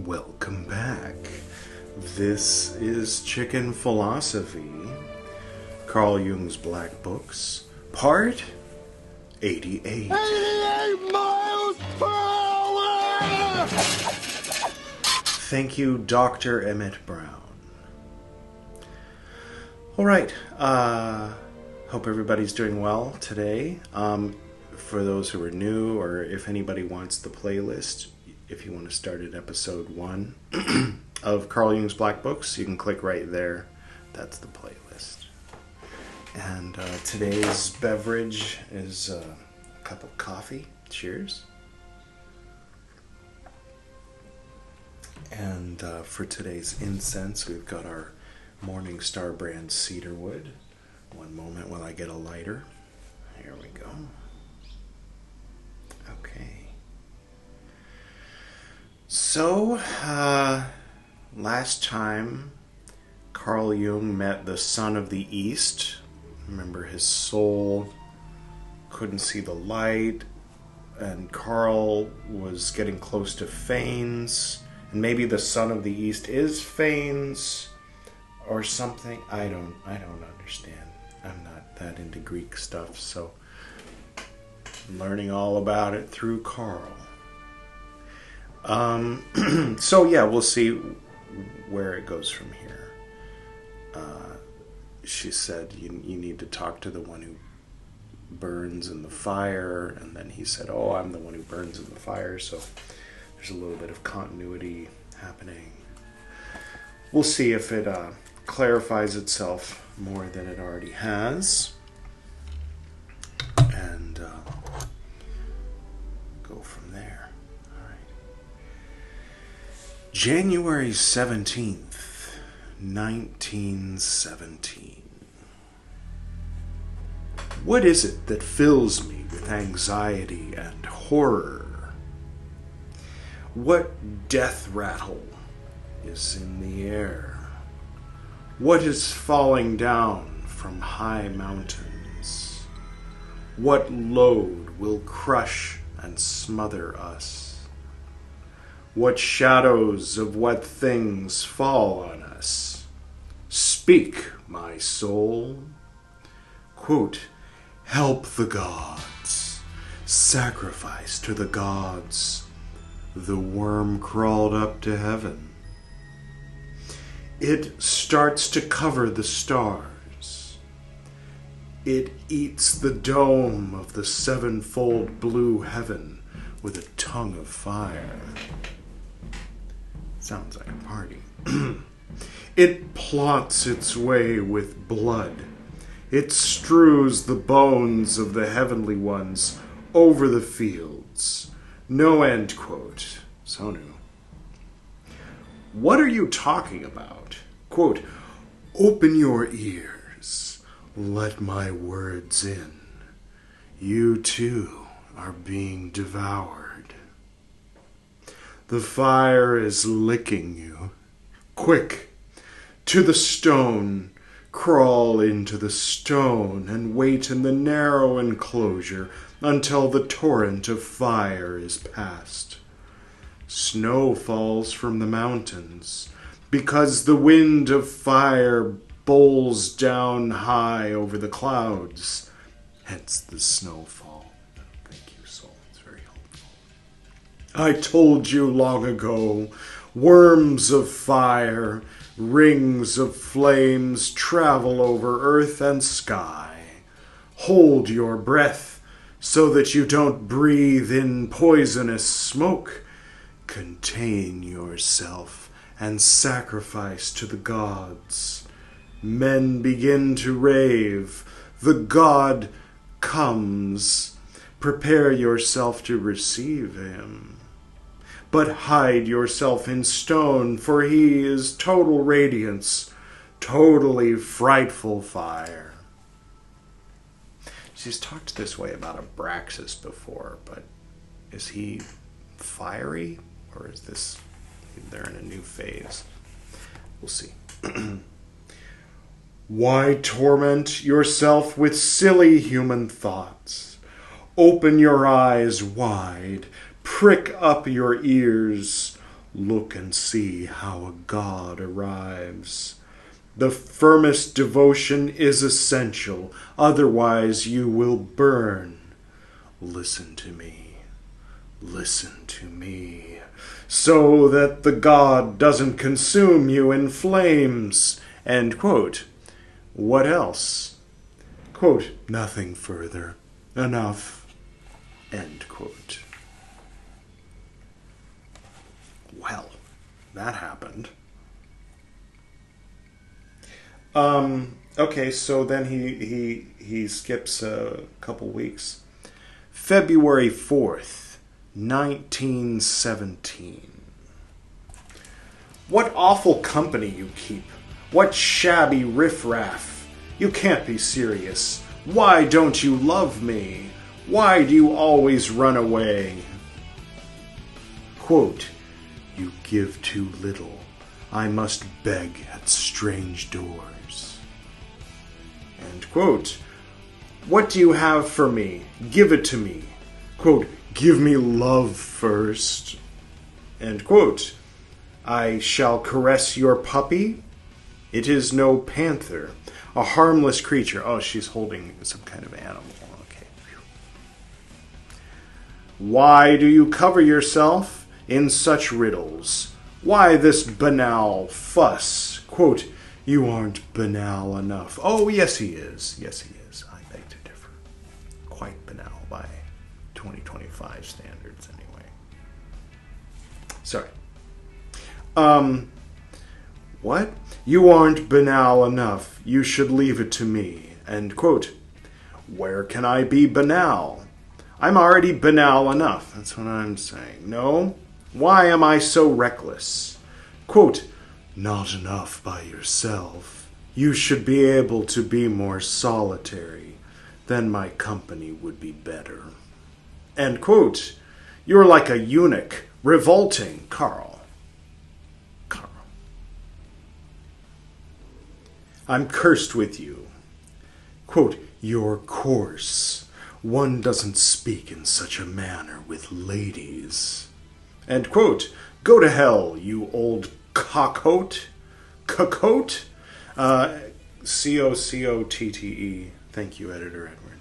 Welcome back. This is Chicken Philosophy, Carl Jung's Black Books, part 88. 88 miles per hour! Thank you, Dr. Emmett Brown. All right. Hope everybody's doing well today. For those who are new, or if anybody wants the playlist, if you want to start at episode 1 of Carl Jung's Black Books, you can click right there. That's the playlist. And today's beverage is a cup of coffee. Cheers. And for today's incense, we've got our Morning Star brand cedarwood. One moment while I get a lighter. Here we go. Okay. So, last time Carl Jung met the son of the East. Remember, his soul couldn't see the light, and Carl was getting close to Phanes, and maybe the son of the East is Phanes or something. I don't understand. I'm not that into Greek stuff, so I'm learning all about it through Carl. So yeah, we'll see where it goes from here. She said, you need to talk to the one who burns in the fire, and then he said, oh, I'm the one who burns in the fire, so there's a little bit of continuity happening. We'll see if it clarifies itself more than it already has, and go from there. All right. January 17th, 1917. What is it that fills me with anxiety and horror? What death rattle is in the air? What is falling down from high mountains? What load will crush and smother us? What shadows of what things fall on us? Speak, my soul. Quote, help the gods. Sacrifice to the gods. The worm crawled up to heaven. It starts to cover the stars. It eats the dome of the sevenfold blue heaven with a tongue of fire. Sounds like a party. It plots its way with blood. It strews the bones of the heavenly ones over the fields. No end quote. So new. What are you talking about? Quote, open your ears. Let my words in. You too are being devoured. The fire is licking you. Quick, to the stone. Crawl into the stone and wait in the narrow enclosure until the torrent of fire is past. Snow falls from the mountains because the wind of fire bowls down high over the clouds, hence the snowfall. Thank you, soul. It's very helpful. I told you long ago, worms of fire, rings of flames travel over earth and sky. Hold your breath so that you don't breathe in poisonous smoke. Contain yourself and sacrifice to the gods. Men begin to rave. The god comes. Prepare yourself to receive him. But hide yourself in stone, for he is total radiance, totally frightful fire. She's talked this way about Abraxas before, but is he fiery, or is this, they're in a new phase? We'll see. Why torment yourself with silly human thoughts? Open your eyes wide, prick up your ears, Look and see how a god arrives. The firmest devotion is essential, otherwise you will burn. Listen to me, so that the god doesn't consume you in flames. End quote. What else? Quote, nothing further. Enough. End quote. Well, that happened. Okay, so then he skips a couple weeks. February 4th, 1917. What awful company you keep. What shabby riffraff. You can't be serious. Why don't you love me? Why do you always run away? Quote, you give too little. I must beg at strange doors. End quote. What do you have for me? Give it to me. Quote, give me love first. End quote. I shall caress your puppy. It is no panther, a harmless creature. Oh, she's holding some kind of animal. Okay. Why do you cover yourself in such riddles? Why this banal fuss? Quote, you aren't banal enough. Oh, yes he is. Yes he is. I beg to differ. Quite banal by 2025 standards anyway. Sorry. What? You aren't banal enough. You should leave it to me. End quote. Where can I be banal? I'm already banal enough. That's what I'm saying. No? Why am I so reckless? Quote, not enough by yourself. You should be able to be more solitary. Then my company would be better. End quote. You're like a eunuch. Revolting, Carl. I'm cursed with you. Quote, you're coarse. One doesn't speak in such a manner with ladies. End quote. Go to hell, you old cockhote. Cocotte? C-O-C-O-T-T-E. Thank you, Editor Edward.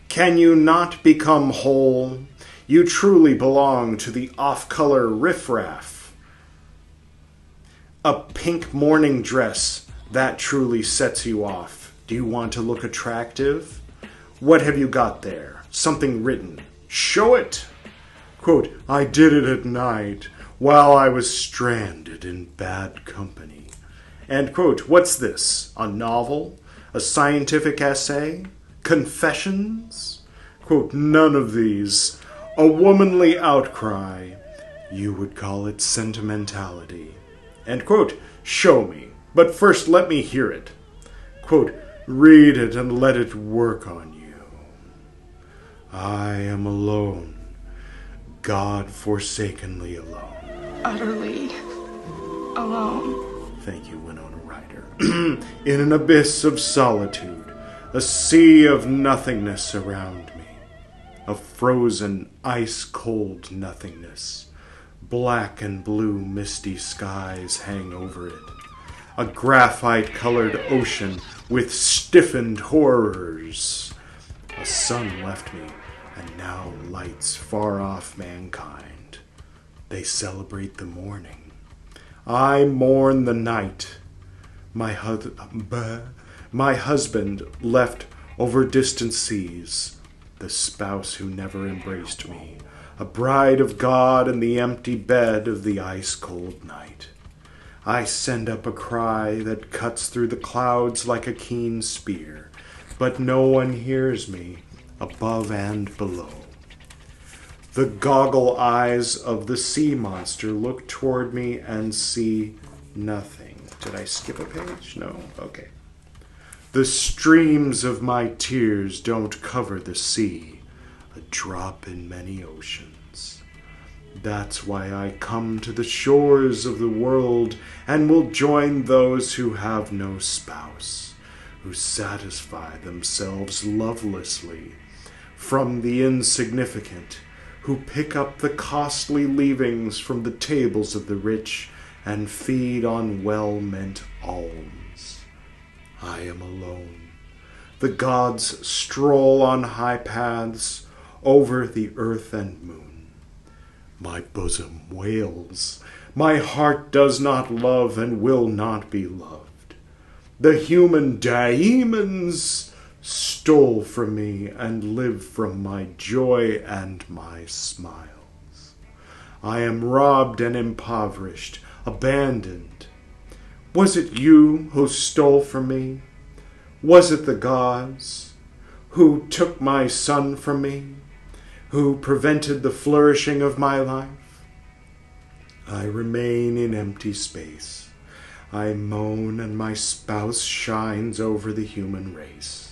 Can you not become whole? You truly belong to the off-color riffraff. A pink morning dress, that truly sets you off. Do you want to look attractive? What have you got there? Something written. Show it. Quote, I did it at night while I was stranded in bad company. End quote. What's this? A novel? A scientific essay? Confessions? Quote, none of these. A womanly outcry. You would call it sentimentality. End quote. Show me. But first let me hear it. Quote, read it and let it work on you. I am alone. God-forsakenly alone. Utterly alone. Thank you, Winona Ryder. In an abyss of solitude, a sea of nothingness around me. A frozen, ice-cold nothingness. Black and blue misty skies hang over it. A graphite-colored ocean with stiffened horrors. A sun left me and now lights far off mankind. They celebrate the morning. I mourn the night. My husband left over distant seas. The spouse who never embraced me. A bride of God in the empty bed of the ice-cold night. I send up a cry that cuts through the clouds like a keen spear, but no one hears me, above and below. The goggle eyes of the sea monster look toward me and see nothing. Did I skip a page? No? Okay. The streams of my tears don't cover the sea, a drop in many oceans. That's why I come to the shores of the world and will join those who have no spouse, who satisfy themselves lovelessly from the insignificant, who pick up the costly leavings from the tables of the rich and feed on well-meant alms. I am alone. The gods stroll on high paths over the earth and moon. My bosom wails. My heart does not love and will not be loved. The human daemons stole from me and live from my joy and my smiles. I am robbed and impoverished, abandoned. Was it you who stole from me? Was it the gods who took my son from me, who prevented the flourishing of my life? I remain in empty space. I moan and my spouse shines over the human race.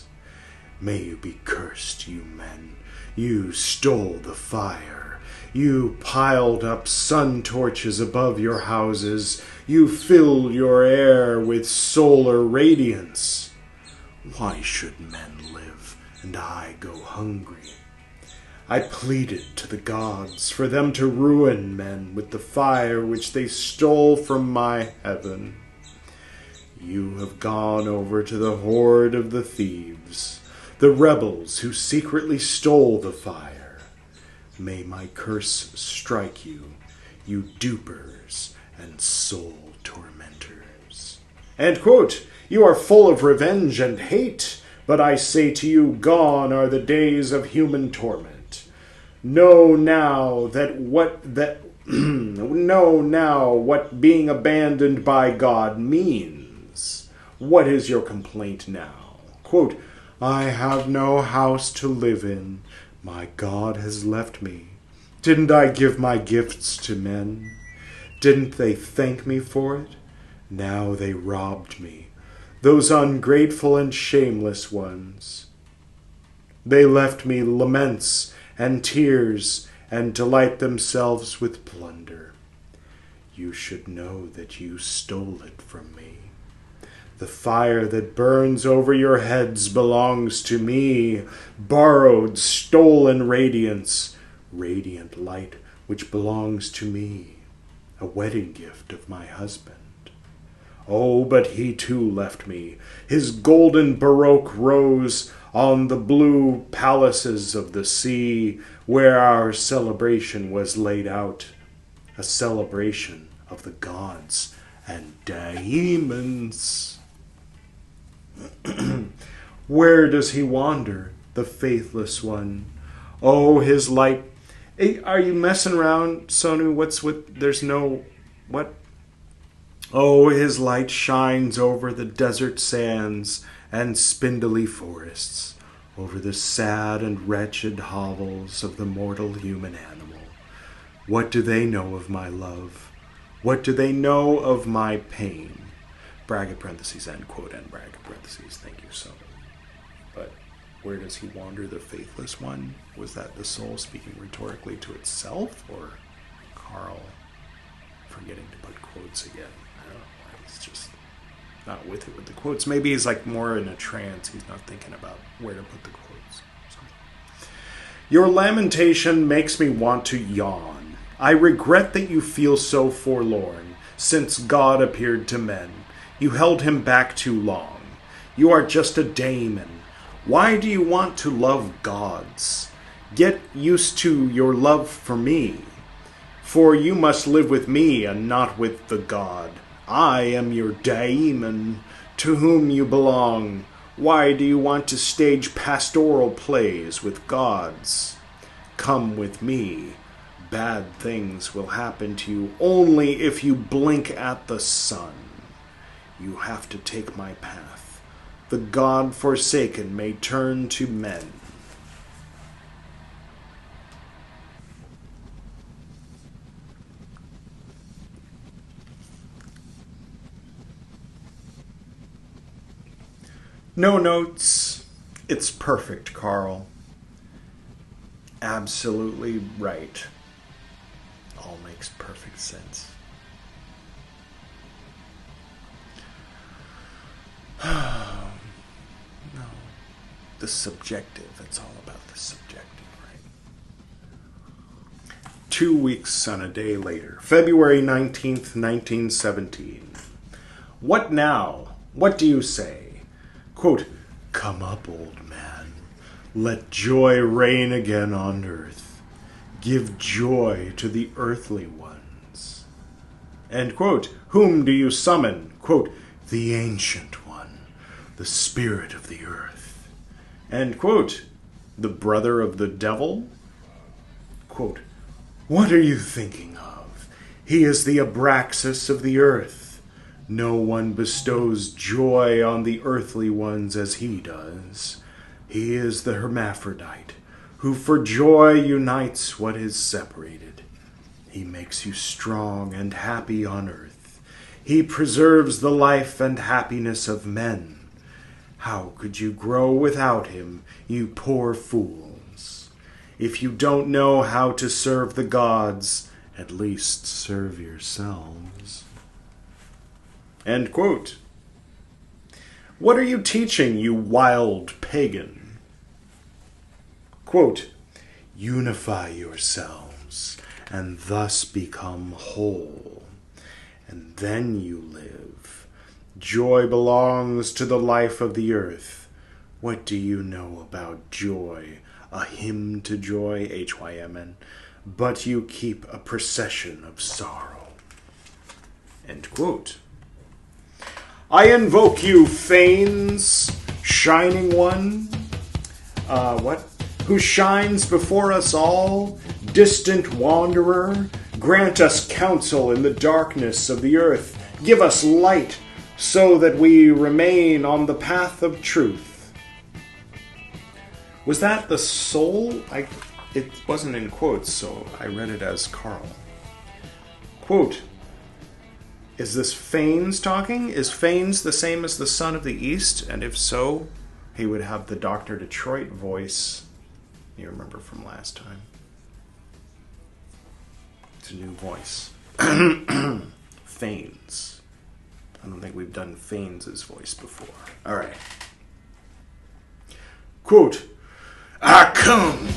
May you be cursed, you men. You stole the fire. You piled up sun torches above your houses. You filled your air with solar radiance. Why should men live and I go hungry? I pleaded to the gods for them to ruin men with the fire which they stole from my heaven. You have gone over to the horde of the thieves, the rebels who secretly stole the fire. May my curse strike you, you dupers and soul tormentors. End quote. You are full of revenge and hate, but I say to you, gone are the days of human torment. Know now what being abandoned by God means. What is your complaint now? Quote, I have no house to live in. My God has left me. Didn't I give my gifts to men? Didn't they thank me for it? Now they robbed me. Those ungrateful and shameless ones. They left me laments and tears and delight themselves with plunder. You should know that you stole it from me. The fire that burns over your heads belongs to me, borrowed, stolen radiance, radiant light which belongs to me, a wedding gift of my husband. Oh, but he too left me. His golden baroque rose on the blue palaces of the sea, where our celebration was laid out, a celebration of the gods and daemons. Where does he wander, the faithless one? Oh, his light. Hey, are you messing around, Sonu? What's with, there's no, what? Oh, his light shines over the desert sands and spindly forests, over the sad and wretched hovels of the mortal human animal. What do they know of my love? What do they know of my pain? Bracket parentheses, end quote, end bracket parentheses. Thank you, so. But where does he wander, the faithless one? Was that the soul speaking rhetorically to itself, or Carl forgetting to put quotes again? I don't know why he's just not with it with the quotes. Maybe he's like more in a trance. He's not thinking about where to put the quotes. So. Your lamentation makes me want to yawn. I regret that you feel so forlorn, since God appeared to men. You held him back too long. You are just a daemon. Why do you want to love gods? Get used to your love for me. For you must live with me and not with the god. I am your daemon, to whom you belong. Why do you want to stage pastoral plays with gods? Come with me. Bad things will happen to you only if you blink at the sun. You have to take my path. The God-forsaken may turn to men. No notes. It's perfect, Carl. Absolutely right. All makes perfect sense. No. The subjective. It's all about the subjective, right? 2 weeks and a day later, February 19th, 1917. What now? What do you say? Quote, come up, old man. Let joy reign again on earth. Give joy to the earthly ones. End quote. Whom do you summon? Quote, the ancient one, the spirit of the earth. End quote. The brother of the devil? Quote, what are you thinking of? He is the Abraxas of the earth. No one bestows joy on the earthly ones as he does. He is the hermaphrodite, who for joy unites what is separated. He makes you strong and happy on earth. He preserves the life and happiness of men. How could you grow without him, you poor fools? If you don't know how to serve the gods, at least serve yourselves. End quote. What are you teaching, you wild pagan? Quote, unify yourselves, and thus become whole, and then you live. Joy belongs to the life of the earth. What do you know about joy? A hymn to joy, H-Y-M-N, but you keep a procession of sorrow. End quote. I invoke you, Phanes, shining one. Who shines before us all, distant wanderer, grant us counsel in the darkness of the earth. Give us light so that we remain on the path of truth. Was that the soul? It wasn't in quotes, so I read it as Carl. Quote, is this Phanes talking? Is Phanes the same as the son of the East? And if so, he would have the Dr. Detroit voice you remember from last time. It's a new voice. Phanes. I don't think we've done Phanes' voice before. All right. Quote, I come,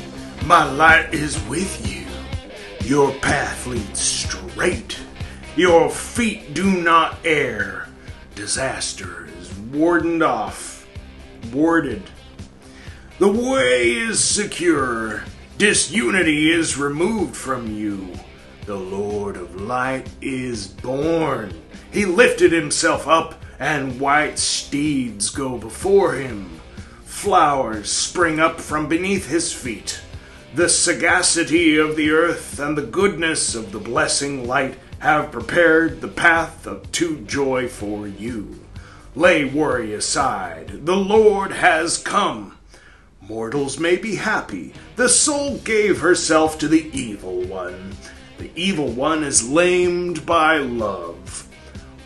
my light is with you. Your path leads straight. Your feet do not err. Disaster is warded. The way is secure. Disunity is removed from you. The Lord of Light is born. He lifted himself up, and white steeds go before him. Flowers spring up from beneath his feet. The sagacity of the earth and the goodness of the blessing light have prepared the path to joy for you. Lay worry aside. The Lord has come. Mortals may be happy. The soul gave herself to the evil one. The evil one is lamed by love.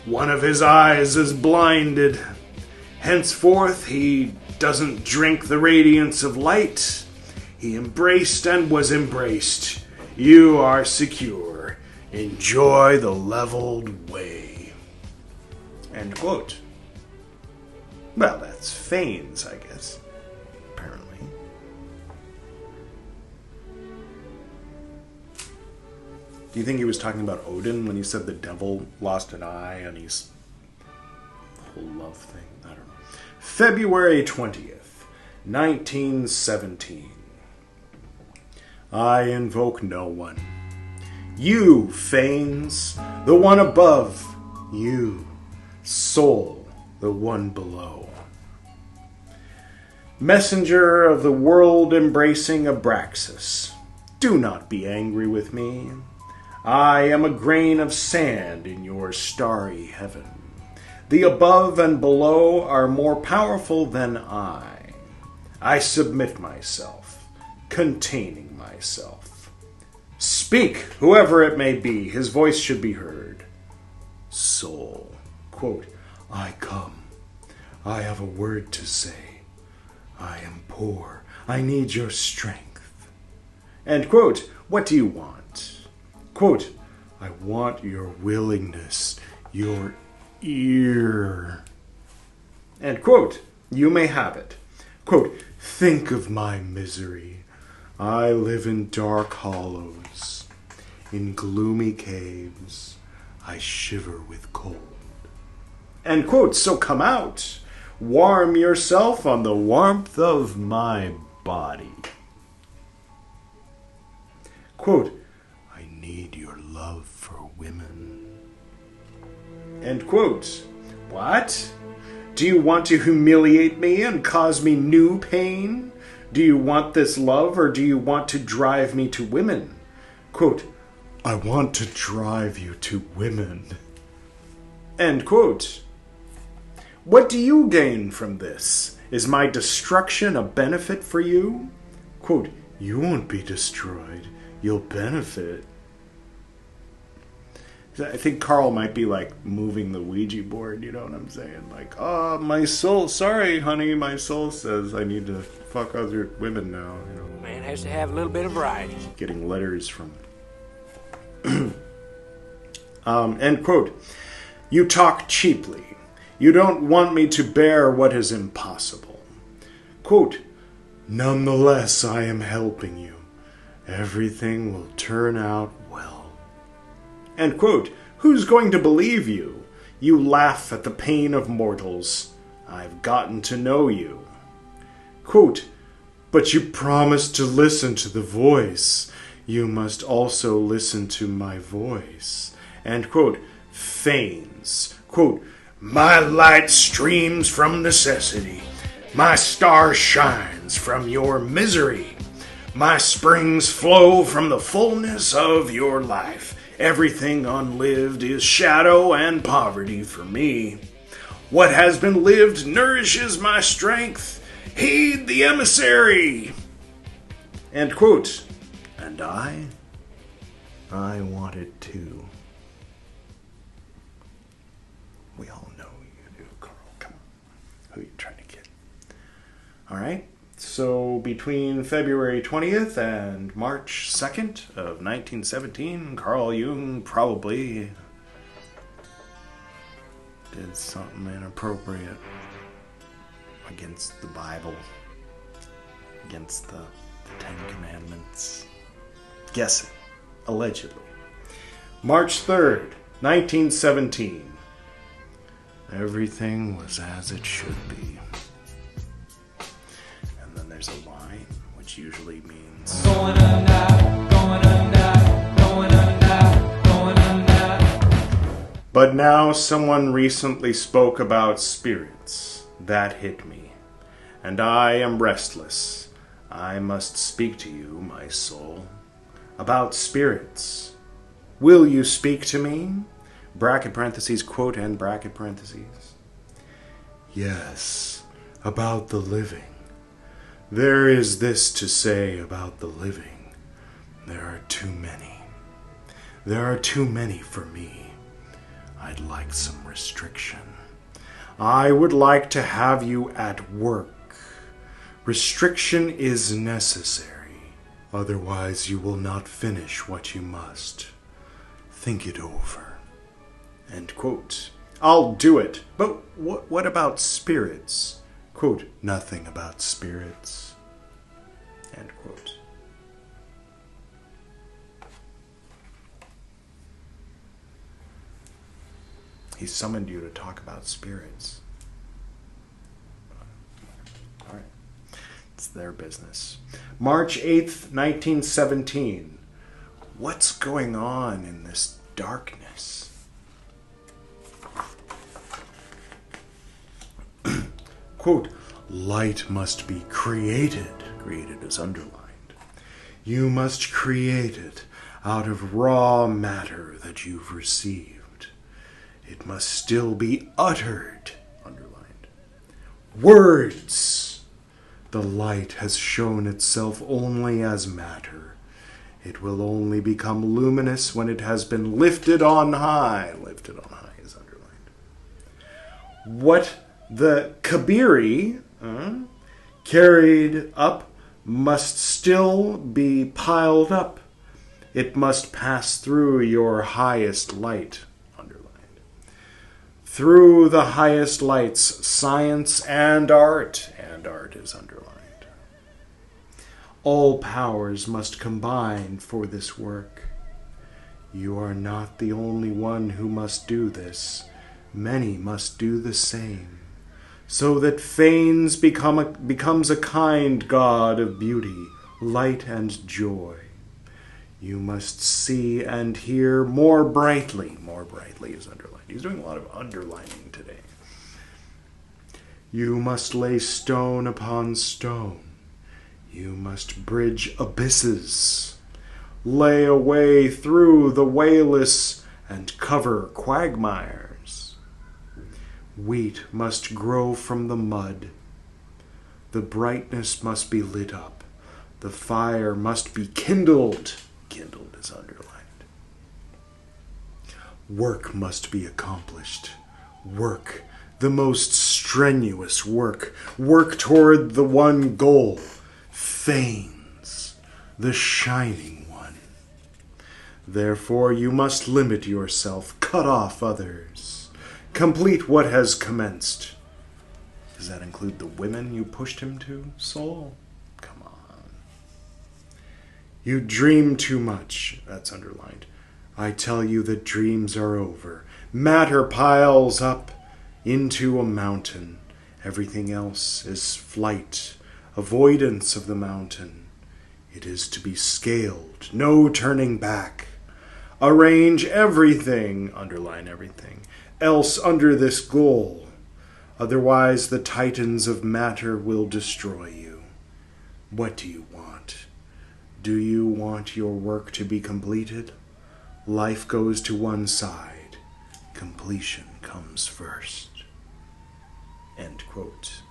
One of his eyes is blinded. Henceforth he doesn't drink the radiance of light. He embraced and was embraced. You are secure. Enjoy the leveled way. End quote. Well, that's Phanes, I guess. Apparently. Do you think he was talking about Odin when he said the devil lost an eye and he's... the whole love thing? I don't know. February 20th, 1917. I invoke no one. You, Phanes, the one above. You, soul, the one below. Messenger of the world-embracing Abraxas, do not be angry with me. I am a grain of sand in your starry heaven. The above and below are more powerful than I. I submit myself, containing myself. Speak, whoever it may be, his voice should be heard. Soul, quote, I come. I have a word to say. I am poor. I need your strength. End quote. What do you want? Quote, I want your willingness, your ear. End quote. You may have it. Quote, think of my misery. I live in dark hollows. In gloomy caves, I shiver with cold. End quote. So come out. Warm yourself on the warmth of my body. Quote, I need your love for women. End quote. What? Do you want to humiliate me and cause me new pain? Do you want this love, or do you want to drive me to women? Quote, I want to drive you to women. End quote. What do you gain from this? Is my destruction a benefit for you? Quote, you won't be destroyed. You'll benefit. I think Carl might be like moving the Ouija board, you know what I'm saying? Like, my soul, sorry honey, my soul says I need to fuck other women now. You know? Man has to have a little bit of variety. Getting letters from... end quote. You talk cheaply. You don't want me to bear what is impossible. Quote, nonetheless, I am helping you. Everything will turn out well. End quote. Who's going to believe you? You laugh at the pain of mortals. I've gotten to know you. Quote, but you promised to listen to the voice. You must also listen to my voice. End quote. Phanes. Quote, my light streams from necessity. My star shines from your misery. My springs flow from the fullness of your life. Everything unlived is shadow and poverty for me. What has been lived nourishes my strength. Heed the emissary. End quote. And I wanted to. We all know you do, Carl. Come on. Who are you trying to get? All right. So between February 20th and March 2nd of 1917, Carl Jung probably did something inappropriate against the Bible, against the Ten Commandments. Guess it. Allegedly. March 3rd, 1917. Everything was as it should be. And then there's a line, which usually means... Going under, going under, going under, going under. But now someone recently spoke about spirits. That hit me. And I am restless. I must speak to you, my soul. About spirits. Will you speak to me? Bracket parentheses, quote, and bracket parentheses. Yes, about the living. There is this to say about the living. There are too many. There are too many for me. I'd like some restriction. I would like to have you at work. Restriction is necessary. Otherwise you will not finish what you must. Think it over. End quote. I'll do it. But what about spirits? Quote, nothing about spirits. End quote. He summoned you to talk about spirits. All right. It's their business. March 8th, 1917. What's going on in this darkness? Quote, light must be created. Created is underlined. You must create it out of raw matter that you've received. It must still be uttered. Underlined. Words. The light has shown itself only as matter. It will only become luminous when it has been lifted on high. Lifted on high is underlined. What the Kabiri carried up must still be piled up. It must pass through your highest light. Underlined. Through the highest lights, science and art is underlined. All powers must combine for this work. You are not the only one who must do this. Many must do the same, so that Phanes becomes a kind god of beauty, light, and joy. You must see and hear more brightly. More brightly is underlined. He's doing a lot of underlining today. You must lay stone upon stone. You must bridge abysses. Lay a way through the wayless and cover quagmires. Wheat must grow from the mud. The brightness must be lit up. The fire must be kindled. Kindled is underlined. Work must be accomplished. Work, the most strenuous work. Work toward the one goal. Phanes, the shining one. Therefore you must limit yourself, cut off others. Complete what has commenced. Does that include the women you pushed him to, soul? Come on. You dream too much. That's underlined. I tell you that dreams are over. Matter piles up into a mountain. Everything else is flight, avoidance of the mountain. It is to be scaled, no turning back. Arrange everything, underline everything, else under this goal. Otherwise the titans of matter will destroy you. What do you want? Do you want your work to be completed? Life goes to one side. Completion comes first. End quote.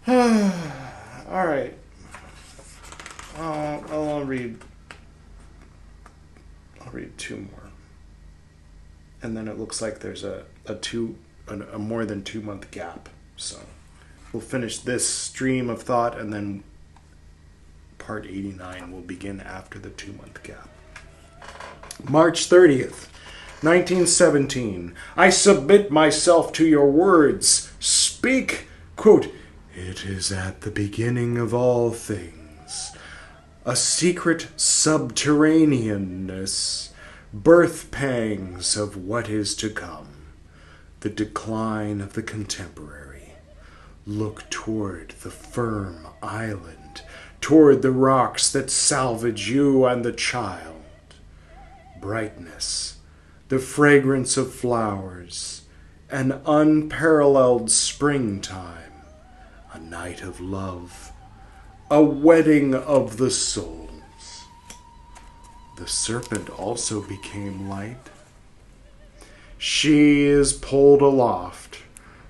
All right. I'll read two more. And then it looks like there's a more than 2 month gap. So we'll finish this stream of thought, and then part 89 will begin after the 2 month gap. March 30th, 1917. I submit myself to your words. Speak. Quote, it is at the beginning of all things. A secret subterraneanness, birth pangs of what is to come, the decline of the contemporary. Look toward the firm island, toward the rocks that salvage you and the child. Brightness, the fragrance of flowers, an unparalleled springtime, a night of love, a wedding of the souls. The serpent also became light. She is pulled aloft.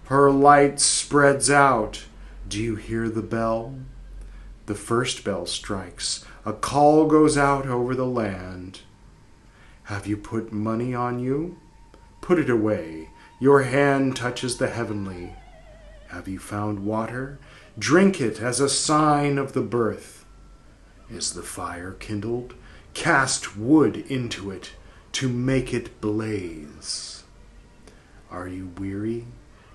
Her light spreads out. Do you hear the bell? The first bell strikes. A call goes out over the land. Have you put money on you? Put it away. Your hand touches the heavenly. Have you found water? Drink it as a sign of the birth. Is the fire kindled? Cast wood into it to make it blaze. Are you weary?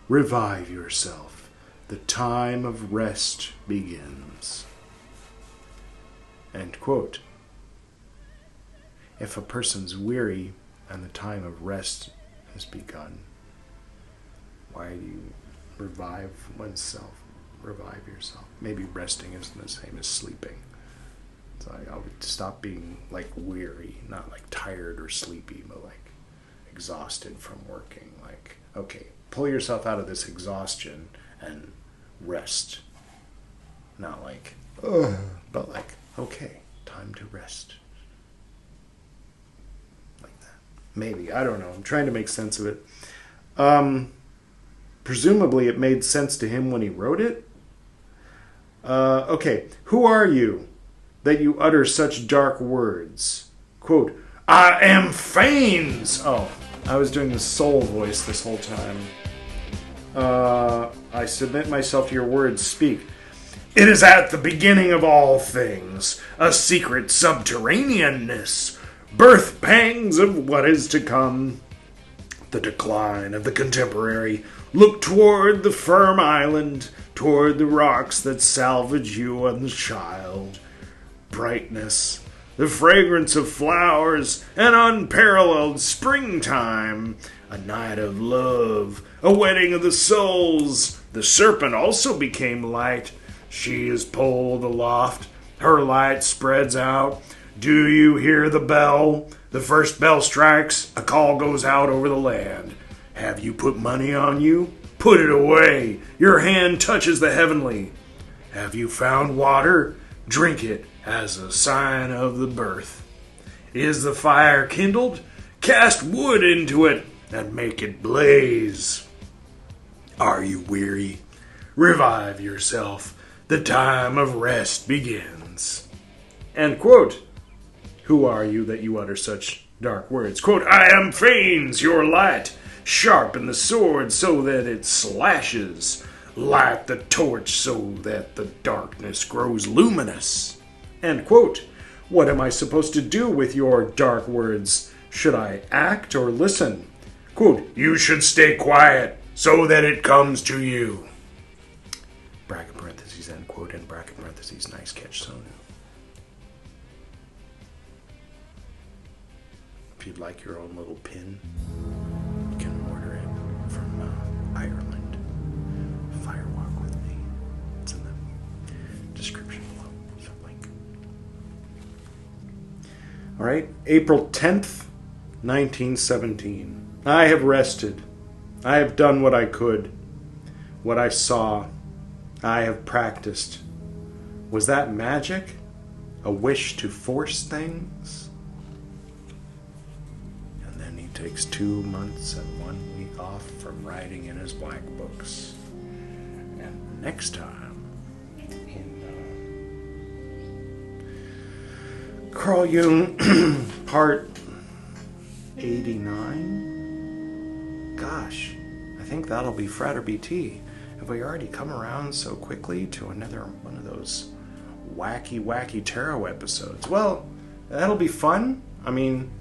Revive yourself. The time of rest begins. End quote. If a person's weary and the time of rest has begun, why do you revive oneself? Revive yourself. Maybe resting isn't the same as sleeping. So I would stop being like weary, not like tired or sleepy, but like exhausted from working. Like, okay, pull yourself out of this exhaustion and rest. Not like, ugh, but like, okay, time to rest. Like that. Maybe, I don't know. I'm trying to make sense of it. Presumably it made sense to him when he wrote it. Okay, who are you that you utter such dark words? Quote, I am Phanes! Oh, I was doing the soul voice this whole time. I submit myself to your words. Speak. It is at the beginning of all things, a secret subterraneanness, birth pangs of what is to come, the decline of the contemporary. Look toward the firm island, toward the rocks that salvage you and the child. Brightness, the fragrance of flowers, an unparalleled springtime, a night of love, a wedding of the souls. The serpent also became light. She is poled aloft, her light spreads out. Do you hear the bell? The first bell strikes, a call goes out over the land. Have you put money on you? Put it away. Your hand touches the heavenly. Have you found water? Drink it as a sign of the birth. Is the fire kindled? Cast wood into it and make it blaze. Are you weary? Revive yourself. The time of rest begins. End quote. Who are you that you utter such dark words? Quote, I am Phanes, your light. Sharpen the sword so that it slashes. Light the torch so that the darkness grows luminous. End quote. What am I supposed to do with your dark words? Should I act or listen? Quote, you should stay quiet so that it comes to you. Bracket parentheses, end quote, and bracket parentheses, nice catch, Sonu. If you'd like your own little pin, you can order it from Ireland. Firewalk with me. It's in the description below. There's a link. All right, April 10th, 1917. I have rested. I have done what I could. What I saw, I have practiced. Was that magic? A wish to force things? Takes 2 months and 1 week off from writing in his black books. And next time, in Carl Jung, part 89? Gosh, I think that'll be Frater BT. Have we already come around so quickly to another one of those wacky tarot episodes? Well, that'll be fun. I mean,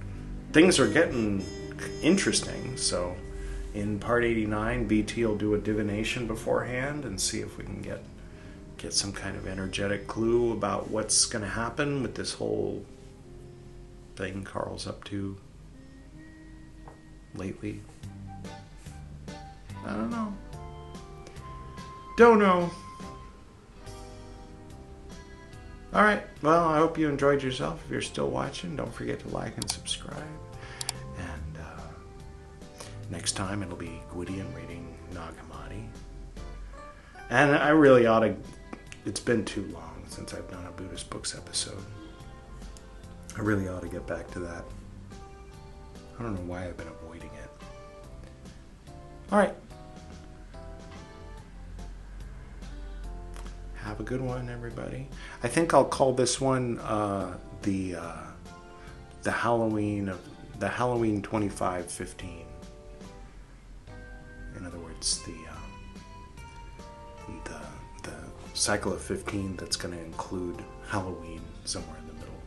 things are getting interesting, so in part 89 BT will do a divination beforehand and see if we can get some kind of energetic clue about what's going to happen with this whole thing Carl's up to lately. I don't know. Alright, well, I hope you enjoyed yourself. If you're still watching, don't forget to like and subscribe. Next time it'll be Gwydion reading Nag Hammadi. And I really ought to... It's been too long since I've done a Buddhist books episode. I really ought to get back to that. I don't know why I've been avoiding it. Alright. Have a good one, everybody. I think I'll call this one the Halloween 2515. In other words, the cycle of 15 that's going to include Halloween somewhere in the middle.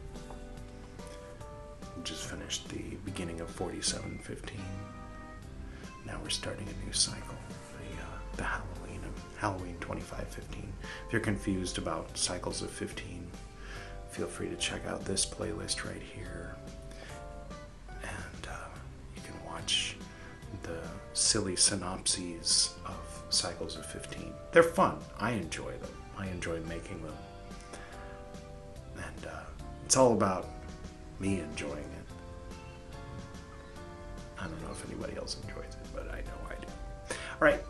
We just finished the beginning of 4715. Now we're starting a new cycle, the Halloween 2515. If you're confused about cycles of 15, feel free to check out this playlist right here, and you can watch the silly synopses of cycles of 15. They're fun. I enjoy them. I enjoy making them. And it's all about me enjoying it. I don't know if anybody else enjoys it, but I know I do. All right.